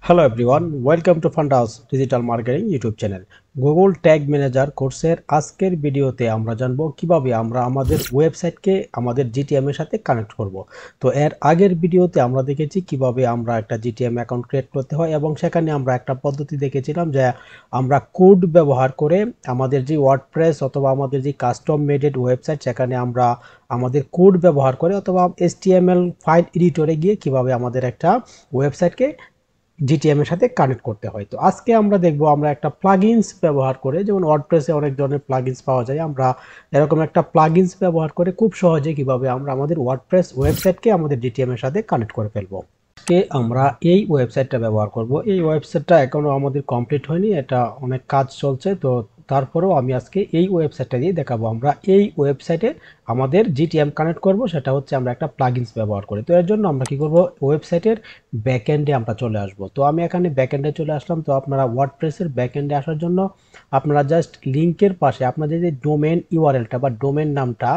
Hello everyone, welcome to ফান্ডাস digital marketing YouTube channel. Google tag manager কোর্সের আজকের ভিডিওতে আমরা জানবো কিভাবে আমরা আমাদের ওয়েবসাইটকে আমাদের জিটিএম এর সাথে কানেক্ট করব। তো এর আগের ভিডিওতে আমরা দেখেছি কিভাবে আমরা একটা জিটিএম অ্যাকাউন্ট ক্রিয়েট করতে হয় এবং সেখানে আমরা একটা পদ্ধতি দেখেছিলাম যে আমরা কোড ব্যবহার করে আমাদের যে ওয়ার্ডপ্রেস অথবা আমাদের যে কাস্টম মেডেড ওয়েবসাইট সেখানে আমরা আমাদের কোড ব্যবহার করে অথবা HTML ফাইল এডিটরে গিয়ে কিভাবে আমাদের একটা ওয়েবসাইটকে জিটিএম এর সাথে কানেক্ট করতে হয়। তো আজকে আমরা দেখব আমরা একটা প্লাগইনস ব্যবহার করে, যেমন ওয়ার্ডপ্রেসে অনেক ধরনের প্লাগইনস পাওয়া যায়, আমরা এরকম একটা প্লাগইনস ব্যবহার করে খুব সহজে কিভাবে আমরা আমাদের ওয়ার্ডপ্রেস ওয়েবসাইটকে আমাদের জিটিএম এর সাথে কানেক্ট করে ফেলবো। কে আমরা এই ওয়েবসাইটটা ব্যবহার করব। এই ওয়েবসাইটটা এখনো আমাদের কমপ্লিট হয়নি, এটা অনেক কাজ চলছে। তো তারপরেও আমি আজকে এই ওয়েবসাইটটা দিয়ে দেখাবো আমরা এই ওয়েবসাইটে আমাদের জিটিএম কানেক্ট করব, সেটা হচ্ছে আমরা একটা প্লাগইনস ব্যবহার করি। তো এর জন্য আমরা কি করব, ওয়েবসাইটের ব্যাকএন্ডে আমরা চলে আসব। তো আমি এখানে ব্যাকএন্ডে চলে আসলাম। তো আপনারা ওয়ার্ডপ্রেসের ব্যাকএন্ডে আসার জন্য আপনারা জাস্ট লিংকের পাশে আপনাদের যে ডোমেন ইউআরএলটা বা ডোমেন নামটা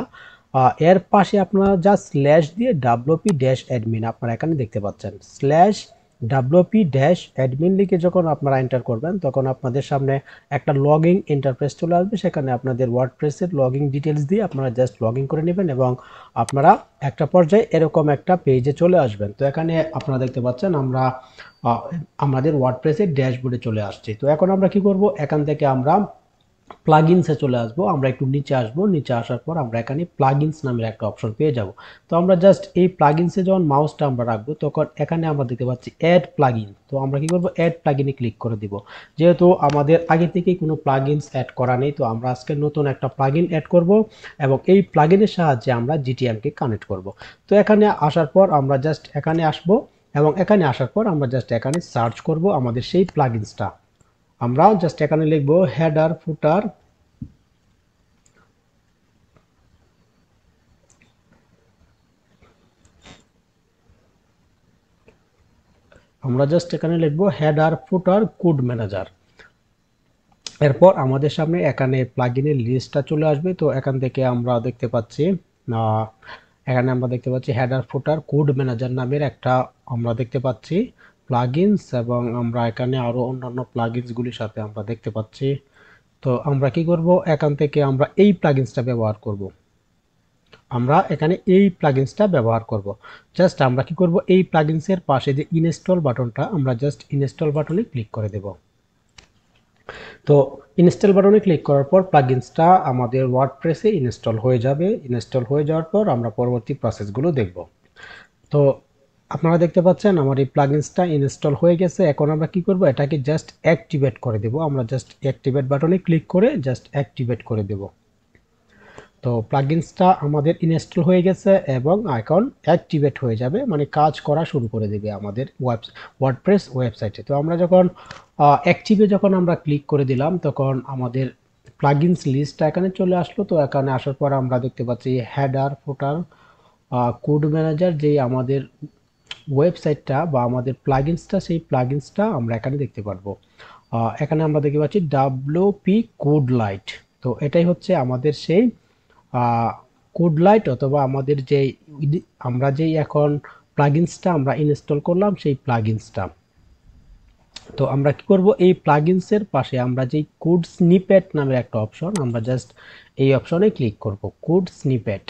এর পাশে আপনারা জাস্ট স্ল্যাশ দিয়ে wp-admin আপনারা এখানে দেখতে পাচ্ছেন। স্ল্যাশ wp-admin লিখে যখন আপনারা এন্টার করবেন তখন আপনাদের সামনে একটা লগইন ইন্টারফেস চলে আসবে। সেখানে আপনাদের ওয়ার্ডপ্রেসের লগইন ডিটেলস দিয়ে আপনারা জাস্ট লগইন করে নেবেন এবং আপনারা একটা পর্যায়ে এরকম একটা পেজে চলে আসবেন। তো এখানে আপনারা দেখতে পাচ্ছেন আমরা আমাদের ওয়ার্ডপ্রেসের ড্যাশবোর্ডে চলে আসছি। তো এখন আমরা কি করব, এখান থেকে আমরা প্লাগইনসে চলে আসবো। আমরা একটু নিচে আসবো, নিচে আসার পর আমরা এখানে প্লাগইনস নামের একটা অপশন পেয়ে যাব। তো আমরা জাস্ট এই প্লাগইনসে যখন মাউসটা আমরা রাখবো তখন এখানে আমরা দেখতে পাচ্ছি অ্যাড প্লাগইন। তো আমরা কি করব, অ্যাড প্লাগইনে ক্লিক করে দিব। যেহেতু আমাদের আগে থেকে কোনো প্লাগইনস অ্যাড করা নেই, তো আমরা আজকে নতুন একটা প্লাগইন অ্যাড করব এবং এই প্লাগইনের সাহায্যে আমরা জিটিএম কে কানেক্ট করব। তো এখানে আসার পর আমরা জাস্ট এখানে আসবো এবং এখানে আসার পর আমরা জাস্ট এখানে সার্চ করব আমাদের সেই প্লাগইনসটা। আমরা জাস্ট এখানে লিখব হেডার ফুটার। আমরা জাস্ট এখানে লিখব হেডার ফুটার কোড ম্যানেজার। এরপর আমাদের সামনে এখানে প্লাগইনের লিস্টটা চলে আসবে। তো এখান থেকে আমরা দেখতে পাচ্ছি এখানে আমরা দেখতে পাচ্ছি হেডার ফুটার কোড ম্যানেজার নামের একটা আমরা দেখতে পাচ্ছি প্লাগইনস, এবং আমরা এখানে আরো অন্যান্য প্লাগইনসগুলির সাথে আমরা দেখতে পাচ্ছি। তো আমরা কি করব, এখান থেকে আমরা এই প্লাগইনসটা ব্যবহার করব। আমরা এখানে এই প্লাগইনসটা ব্যবহার করব। জাস্ট আমরা কি করব, এই প্লাগইনসের পাশে যে ইনস্টল বাটনটা আমরা জাস্ট ইনস্টল বাটনে ক্লিক করে দেব। তো ইনস্টল বাটনে ক্লিক করার পর প্লাগইনসটা আমাদের ওয়ার্ডপ্রেসে ইনস্টল হয়ে যাবে। ইনস্টল হয়ে যাওয়ার পর আমরা পরবর্তী প্রসেসগুলো দেখব। তো আপনারা দেখতে পাচ্ছেন আমার এই প্লাগইনসটা ইনস্টল হয়ে গেছে। এখন আমরা কি করব, এটাকে জাস্ট অ্যাক্টিভেট করে দেব। আমরা জাস্ট অ্যাক্টিভেট বাটনে ক্লিক করে জাস্ট অ্যাক্টিভেট করে দেব। তো প্লাগইনসটা আমাদের ইনস্টল হয়ে গেছে এবং এখন অ্যাক্টিভেট হয়ে যাবে, মানে কাজ করা শুরু করে দেবে আমাদের ওয়ার্ডপ্রেস ওয়েবসাইটে। তো আমরা যখন অ্যাক্টিভে যখন আমরা ক্লিক করে দিলাম তখন আমাদের প্লাগইনস লিস্টটা এখানে চলে আসলো। তো এখানে আসার পর আমরা দেখতে পাচ্ছি হেডার ফুটার কোড ম্যানেজার, যে আমাদের ওয়েবসাইটটা বা আমাদের প্লাগইনসটা, সেই প্লাগইনসটা আমরা এখানে দেখতে পারবো। এখানে আমরা দেখতে পাচ্ছি WP কোড লাইট। তো এটাই হচ্ছে আমাদের সেই কোড লাইট অথবা আমাদের যে আমরা যেই এখন প্লাগইনসটা আমরা ইনস্টল করলাম সেই প্লাগইনসটা। তো আমরা কি করব, এই প্লাগইনসের পাশে আমরা যেই কোড স্নিপেট নামের একটা অপশন, আমরা জাস্ট এই অপশনে ক্লিক করব, কোড স্নিপেট।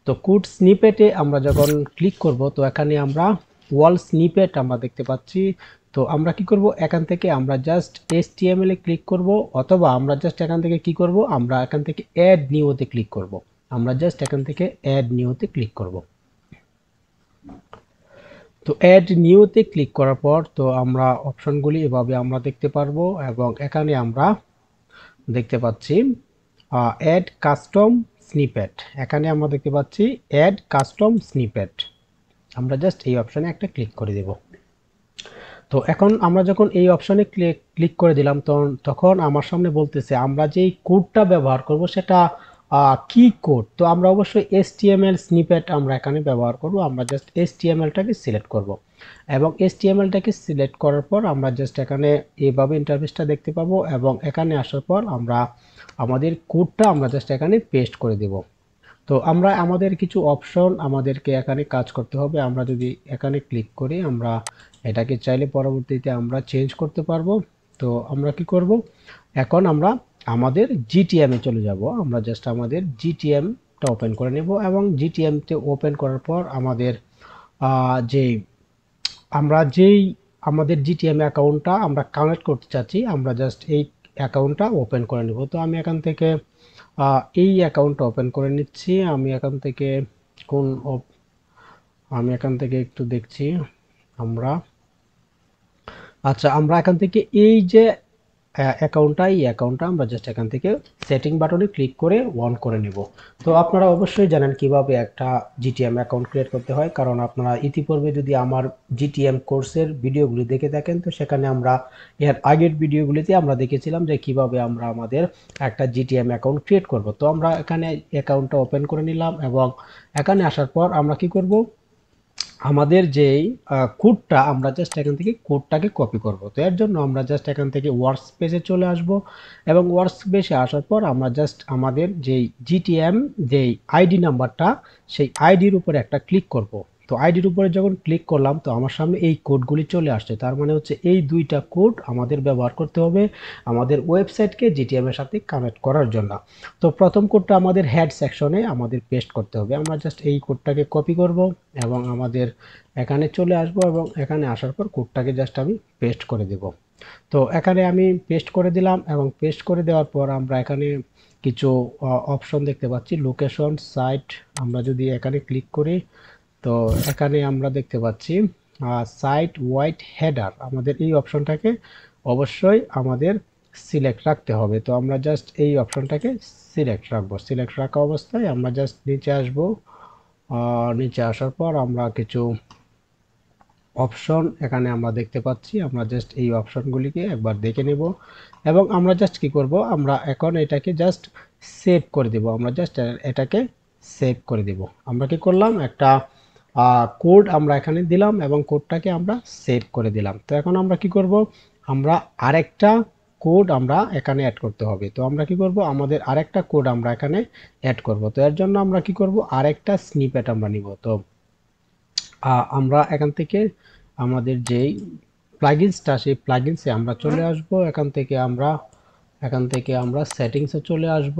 তো কোড স্নিপেটে আমরা যখন ক্লিক করব তো এখানে আমরা ওয়াল স্নিপেট আমরা দেখতে পাচ্ছি। তো আমরা কি করব, এখান থেকে আমরা জাস্ট HTML এ ক্লিক করব, অথবা আমরা জাস্ট এখান থেকে কি করব, আমরা এখান থেকে অ্যাড নিউতে ক্লিক করব। আমরা জাস্ট এখান থেকে অ্যাড নিউতে ক্লিক করব। তো অ্যাড নিউতে ক্লিক করার পর তো আমরা অপশনগুলি এভাবে আমরা দেখতে পারবো এবং এখানে আমরা দেখতে পাচ্ছি অ্যাড কাস্টম স্নিপেট। এখানে আমরা দেখতে পাচ্ছি অ্যাড কাস্টম স্নিপেট। আমরা জাস্ট এই অপশনে একটা ক্লিক করে দেব। তো এখন আমরা যখন এই অপশনে ক্লিক করে দিলাম তখন আমার সামনে বলতেছে আমরা যেই কোডটা ব্যবহার করব সেটা কি কোড। তো আমরা অবশ্যই HTML স্নিপেট আমরা এখানে ব্যবহার করব। আমরা জাস্ট HTMLটাকে সিলেক্ট করব এবং HTMLটাকে সিলেক্ট করার পর আমরা জাস্ট এখানে এইভাবে ইন্টারফেসটা দেখতে পাবো এবং এখানে আসার পর আমরা আমাদের কোডটা আমরা জাস্ট এখানে পেস্ট করে দেব। তো আমরা আমাদের কিছু অপশন আমাদেরকে এখানে কাজ করতে হবে। আমরা যদি এখানে ক্লিক করি, আমরা এটাকে চাইলে পরবর্তীতে আমরা চেঞ্জ করতে পারবো। তো আমরা কি করব, এখন আমরা আমাদের জিটিএম এ চলে যাব। আমরা জাস্ট আমাদের জিটিএমটা ওপেন করে নেব এবং জিটিএমতে ওপেন করার পর আমাদের যে আমরা যেই আমাদের জিটিএম অ্যাকাউন্টটা আমরা কানেক্ট করতে চাচ্ছি, আমরা জাস্ট এই অ্যাকাউন্টটা ওপেন করে নেব। তো আমি এখান থেকে এই অ্যাকাউন্টটা ওপেন করে নিচ্ছি। আমি এখান থেকে কোন আমি এখান থেকে একটু দেখছি আমরা, আচ্ছা আমরা এখান থেকে এই যে অ্যাকাউন্টটা আমরা জাস্ট এখান থেকে সেটিং বাটনে ক্লিক করে অন করে নেব। তো আপনারা অবশ্যই জানেন কিভাবে একটা জিটিএম অ্যাকাউন্ট ক্রিয়েট করতে হয়, কারণ আপনারা ইতিপূর্বে যদি আমার জিটিএম কোর্সের ভিডিওগুলি দেখে থাকেন তো সেখানে আমরা এর আগের ভিডিওগুলিতে আমরা দেখেছিলাম যে কিভাবে আমরা আমাদের একটা জিটিএম অ্যাকাউন্ট ক্রিয়েট করব। তো আমরা এখানে অ্যাকাউন্টটা ওপেন করে নিলাম এবং এখানে আসার পর আমরা কি করব, আমাদের যেই কোডটা আমরা জাস্ট এখান থেকে কোডটাকে কপি করব। তো এর জন্য আমরা জাস্ট এখান থেকে ওয়ার্কস পেজে চলে আসব এবং ওয়ার্কস পেজে আসার পর আমরা জাস্ট আমাদের যেই জিটিএম যেই আইডি নাম্বারটা সেই আইডির উপরে একটা ক্লিক করব। তো আইডির উপরে যখন ক্লিক করলাম তো আমার সামনে এই কোডগুলি চলে আসছে। তার মানে হচ্ছে এই দুইটা কোড আমাদের ব্যবহার করতে হবে আমাদের ওয়েবসাইটকে জিটিএম এর সাথে কানেক্ট করার জন্য। তো প্রথম কোডটা আমাদের হেড সেকশনে আমাদের পেস্ট করতে হবে। আমরা জাস্ট এই কোডটাকে কপি করব এবং আমাদের এখানে চলে আসব এবং এখানে আসার পর কোডটাকে জাস্ট আমি পেস্ট করে দেব। তো এখানে আমি পেস্ট করে দিলাম এবং পেস্ট করে দেওয়ার পর আমরা এখানে কিছু অপশন দেখতে পাচ্ছি, লোকেশন, সাইট। আমরা যদি এখানে ক্লিক করি তো এখানে আমরা দেখতে পাচ্ছি সাইট ওয়াইড হেডার, আমাদের এই অপশনটাকে অবশ্যই আমাদের সিলেক্ট রাখতে হবে। তো আমরা জাস্ট এই অপশনটাকে সিলেক্ট রাখবো। সিলেক্ট রাখা অবস্থায় আমরা জাস্ট নিচে আসব। নিচে আসার পর আমরা কিছু অপশন এখানে আমরা দেখতে পাচ্ছি, আমরা জাস্ট এই অপশনগুলিকে একবার দেখে নেব এবং আমরা জাস্ট কি করব, আমরা এখন এটাকে জাস্ট সেভ করে দেব। আমরা জাস্ট এটাকে সেভ করে দেব। আমরা কি করলাম, একটা কোড আমরা এখানে দিলাম এবং কোডটাকে আমরা সেভ করে দিলাম। তো এখন আমরা কি করব, আমরা আরেকটা কোড আমরা এখানে অ্যাড করতে হবে। তো আমরা কি করব, আমাদের আরেকটা কোড আমরা এখানে অ্যাড করব। তো এর জন্য আমরা কি করব, আরেকটা স্নিপেট আমরা নিব। তো আমরা এখান থেকে আমাদের যেই প্লাগইনসটা সেই প্লাগইনসে আমরা চলে আসব। এখান থেকে আমরা সেটিংসে চলে আসব।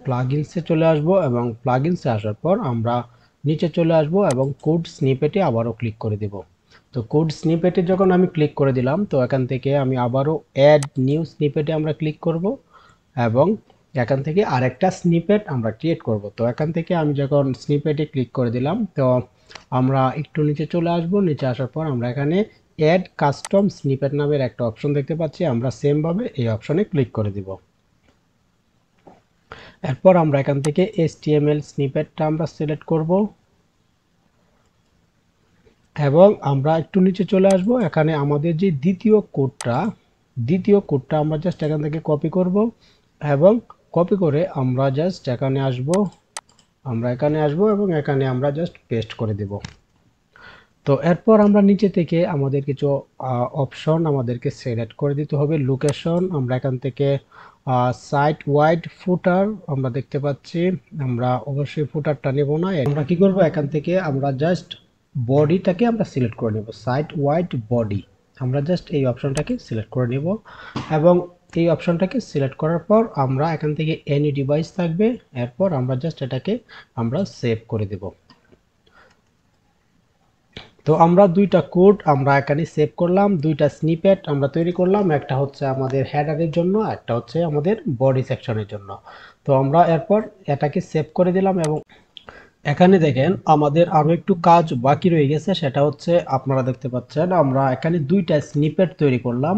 প্লাগইনসে চলে আসব এবং প্লাগইনসে আসার পর আমরা নিচে চলে আসব এবং কোড স্নিপেটে আবারও ক্লিক করে দেব। তো কোড স্নিপেটে যখন আমি ক্লিক করে দিলাম তো এখান থেকে আমি আবারও অ্যাড নিউ স্নিপেটে আমরা ক্লিক করব এবং এখান থেকে আরেকটা স্নিপেট আমরা ক্রিয়েট করব। তো এখান থেকে আমি যখন স্নিপেটে ক্লিক করে দিলাম তো আমরা একটু নিচে চলে আসব। নিচে আসার পর আমরা এখানে অ্যাড কাস্টম স্নিপেট নামের একটা অপশন দেখতে পাচ্ছি, আমরা সেমভাবে এই অপশনে ক্লিক করে দিব। এরপর আমরা এখান থেকে HTML স্নিপেটটা আমরা সিলেক্ট করব এবং আমরা একটু নিচে চলে আসব। এখানে আমাদের যে দ্বিতীয় কোডটা আমরা জাস্ট এখান থেকে কপি করব এবং কপি করে আমরা জাস্ট এখানে আসব এবং এখানে আমরা জাস্ট পেস্ট করে দেব। তো এরপর আমরা নিচে থেকে আমাদের কিছু অপশন আমাদেরকে সিলেক্ট করে দিতে হবে। লোকেশন, আমরা এখান থেকে সাইট ওয়াইড ফুটার আমরা দেখতে পাচ্ছি, আমরা অবশ্যই ফুটারটা নেব না। আমরা কি করব, এখান থেকে আমরা জাস্ট বডিটাকে আমরা সিলেক্ট করে নেব, সাইট ওয়াইড বডি। আমরা জাস্ট এই অপশনটাকে সিলেক্ট করে নেব এবং এই অপশনটাকে সিলেক্ট করার পর আমরা এখান থেকে এনি ডিভাইস থাকবে, এরপর আমরা জাস্ট এটাকে আমরা সেভ করে দেব। তো আমরা দুইটা কোড আমরা এখানে সেভ করলাম, দুইটা স্নিপেট আমরা তৈরি করলাম, একটা হচ্ছে আমাদের হেডারের জন্য, একটা হচ্ছে আমাদের বডি সেকশনের জন্য। তো আমরা এরপর এটাকে সেভ করে দিলাম এবং এখানে দেখেন আমাদের আরো একটু কাজ বাকি রয়ে গেছে, সেটা হচ্ছে আপনারা দেখতে পাচ্ছেন আমরা এখানে দুইটা স্নিপেট তৈরি করলাম।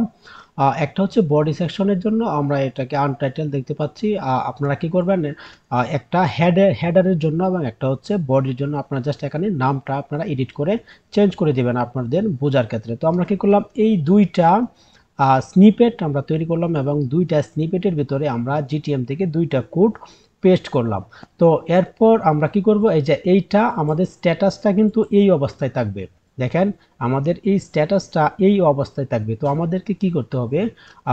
একটা হচ্ছে বডি সেকশনের জন্য, আমরা এটাকে আনটাইটেল দেখতে পাচ্ছি। আপনারা কি করবেন, একটা হেডারের জন্য এবং একটা হচ্ছে বডির জন্য আপনারা জাস্ট এখানে নামটা আপনারা এডিট করে চেঞ্জ করে দিবেন আপনাদের বোঝার ক্ষেত্রে। তো আমরা কি করলাম, এই দুইটা স্নিপেট আমরা তৈরি করলাম এবং দুইটা স্নিপেটের ভিতরে আমরা জিটিএম থেকে দুইটা কোড পেস্ট করলাম। তো এরপর আমরা কি করব, এই যে এইটা আমাদের স্ট্যাটাসটা কিন্তু এই অবস্থায় থাকবে। দেখেন আমাদের এই স্ট্যাটাসটা এই অবস্থায় থাকবে। তো আমাদেরকে কি করতে হবে,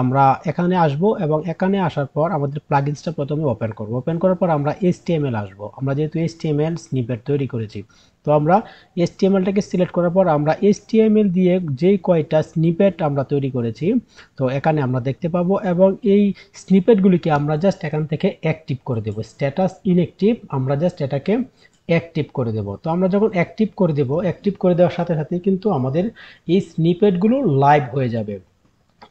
আমরা এখানে আসব এবং এখানে আসার পর আমাদের প্লাগইনসটা প্রথমে ওপেন করব। ওপেন করার পর আমরা HTML আসব। আমরা যেহেতু HTML স্নিপেট তৈরি করেছি, তো আমরা HTMLটাকে সিলেক্ট করার পর আমরা HTML দিয়ে যেই কয়টা স্নিপেট আমরা তৈরি করেছি তো এখানে আমরা দেখতে পাবো, এবং এই স্নিপেটগুলিকে আমরা জাস্ট এখান থেকে অ্যাক্টিভ করে দেব। স্ট্যাটাস ইনঅ্যাক্টিভ, আমরা জাস্ট এটাকে অ্যাক্টিভ করে দেব। তো আমরা যখন অ্যাক্টিভ করে দেব, অ্যাক্টিভ করে দেওয়ার সাথে সাথে কিন্তু আমাদের এই স্নিপেটগুলো লাইভ হয়ে যাবে।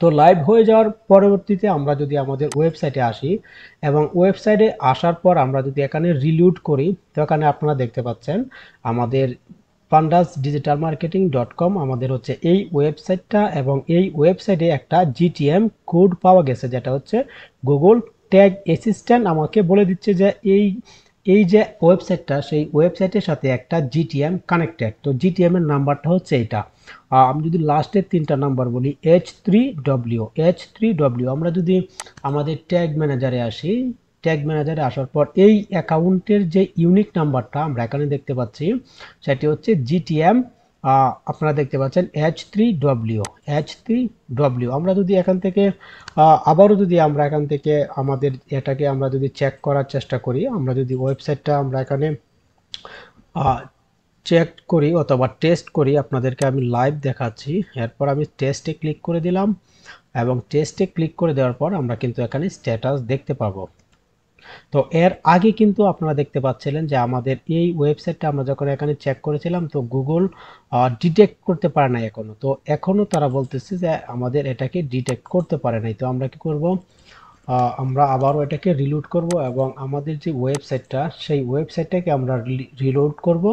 তো লাইভ হয়ে যাওয়ার পরবর্তীতে আমরা যদি আমাদের ওয়েবসাইটে আসি এবং ওয়েবসাইটে আসার পর আমরা যদি এখানে রিলোড করি, তো এখানে আপনারা দেখতে পাচ্ছেন আমাদের pandasdigitalmarketing.com আমাদের হচ্ছে এই ওয়েবসাইটটা, এবং এই ওয়েবসাইটে একটা GTM কোড পাওয়া গেছে, যেটা হচ্ছে গুগল ট্যাগ অ্যাসিস্ট্যান্ট আমাকে বলে দিচ্ছে যে এই যে ওয়েবসাইটটা, সেই ওয়েবসাইটের সাথে একটা GTM কানেক্টেড। তো GTM এর নাম্বারটা হচ্ছে এটা। আমি যদি লাস্টের 3টা নাম্বার বলি, H3W। আমরা যদি আমাদের ট্যাগ ম্যানেজারে আসি, ট্যাগ ম্যানেজারে আসার পর এই অ্যাকাউন্টের যে ইউনিক নাম্বারটা আমরা এখানে দেখতে পাচ্ছি, সেটি হচ্ছে GTM, আপনারা দেখতে পাচ্ছেন H3W। আমরা যদি এখান থেকে আবারও যদি আমরা এখান থেকে আমাদের এটাকে আমরা যদি চেক করার চেষ্টা করি, আমরা যদি ওয়েবসাইটটা আমরা এখানে চেক করি অথবা টেস্ট করি, আপনাদেরকে আমি লাইভ দেখাচ্ছি। এরপর আমি টেস্টে ক্লিক করে দিলাম, এবং টেস্টে ক্লিক করে দেওয়ার পর আমরা কিন্তু এখানে স্ট্যাটাস দেখতে পাবো। তো এর আগে কিন্তু আপনারা দেখতে পাচ্ছিলেন যে আমাদের এই ওয়েবসাইটটা আমরা যখন এখানে চেক করেছিলাম, তো গুগল ডিটেক্ট করতে পারে নাই এখনো। তো এখনো তারা বলতেছে যে আমাদের এটাকে ডিটেক্ট করতে পারে নাই। তো আমরা কি করব, আমরা আবারও এটাকে রিলোড করব, এবং আমাদের যে ওয়েবসাইটটা, সেই ওয়েবসাইটটাকে আমরা রিলোড করব।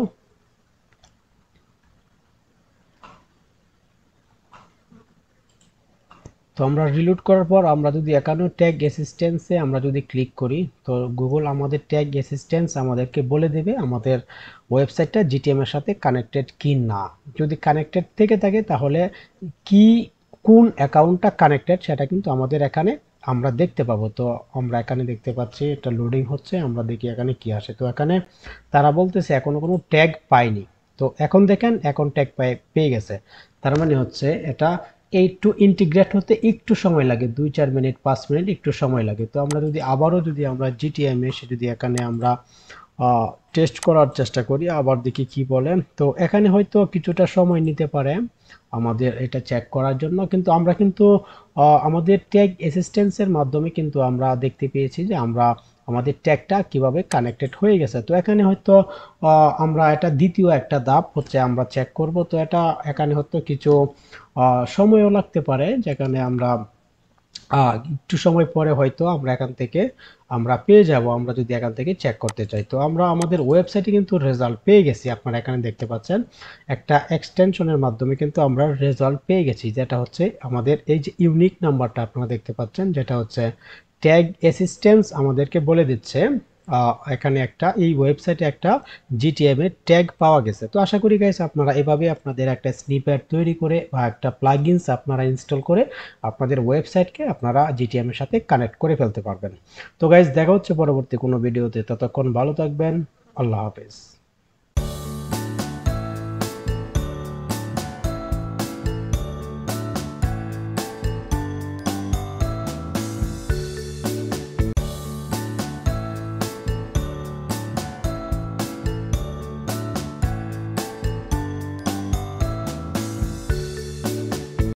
তো আমরা রিলোড করার পর আমরা যদি এখানেও ট্যাগ অ্যাসিস্ট্যান্সে আমরা যদি ক্লিক করি, তো গুগল আমাদের ট্যাগ অ্যাসিস্ট্যান্স আমাদেরকে বলে দেবে আমাদের ওয়েবসাইটটা GTM এর সাথে কানেক্টেড কি না। যদি কানেক্টেড থেকে থাকে তাহলে কি কোন অ্যাকাউন্টটা কানেক্টেড সেটা কিন্তু আমাদের এখানে আমরা দেখতে পাবো। তো আমরা এখানে দেখতে পাচ্ছি এটা লোডিং হচ্ছে, আমরা দেখি এখানে কি আসে। তো এখানে তারা বলতেছে এখনো কোনো ট্যাগ পাইনি। তো এখন দেখেন এখন ট্যাগ পেয়ে গেছে। তার মানে হচ্ছে এটা একটু ইন্টিগ্রেট হতে একটু সময় লাগে, 2-4 মিনিট 5 মিনিট একটু সময় লাগে। তো আমরা যদি আবারও যদি আমরা GTM এসে যদি এখানে আমরা টেস্ট করার চেষ্টা করি, আবার দেখি কি বলে। তো এখানে হয়তো কিছুটা সময় নিতে পারে আমাদের এটা চেক করার জন্য, কিন্তু আমরা কিন্তু আমাদের ট্যাগ অ্যাসিস্ট্যান্সের মাধ্যমে কিন্তু আমরা দেখতে পেয়েছি যে আমরা আমাদের ট্যাগটা কিভাবে কানেক্টেড হয়ে গেছে। তো এখানে হয়তো আমরা এটা দ্বিতীয় একটা ধাপ হচ্ছে আমরা চেক করব। তো এটা এখানে হয়তো কিছু সময়ও লাগতে পারে, যেখানে আমরা একটু সময় পরে হয়তো আমরা এখান থেকে আমরা পেয়ে যাব, আমরা যদি এখান থেকে চেক করতে চাই। তো আমরা আমাদের ওয়েবসাইটে কিন্তু রেজাল্ট পেয়ে গেছি, আপনারা এখানে দেখতে পাচ্ছেন একটা এক্সটেনশনের মাধ্যমে কিন্তু আমরা রেজাল্ট পেয়ে গেছি, যেটা হচ্ছে আমাদের এই যে ইউনিক নাম্বারটা আপনারা দেখতে পাচ্ছেন, যেটা হচ্ছে ট্যাগ অ্যাসিস্ট্যান্স আমাদেরকে বলে দিচ্ছে এখানে একটা এই ওয়েবসাইটে একটা GTM এর ট্যাগ পাওয়া গেছে। তো আশা করি গাইস আপনারা এভাবে আপনাদের একটা স্নিপেট তৈরি করে বা একটা প্লাগইনস আপনারা ইনস্টল করে আপনাদের ওয়েবসাইটকে আপনারা GTM এর সাথে কানেক্ট করে ফেলতে পারবেন। তো গাইস দেখা হচ্ছে পরবর্তী কোনো ভিডিওতে, ততক্ষণ ভালো থাকবেন, আল্লাহ হাফেজ।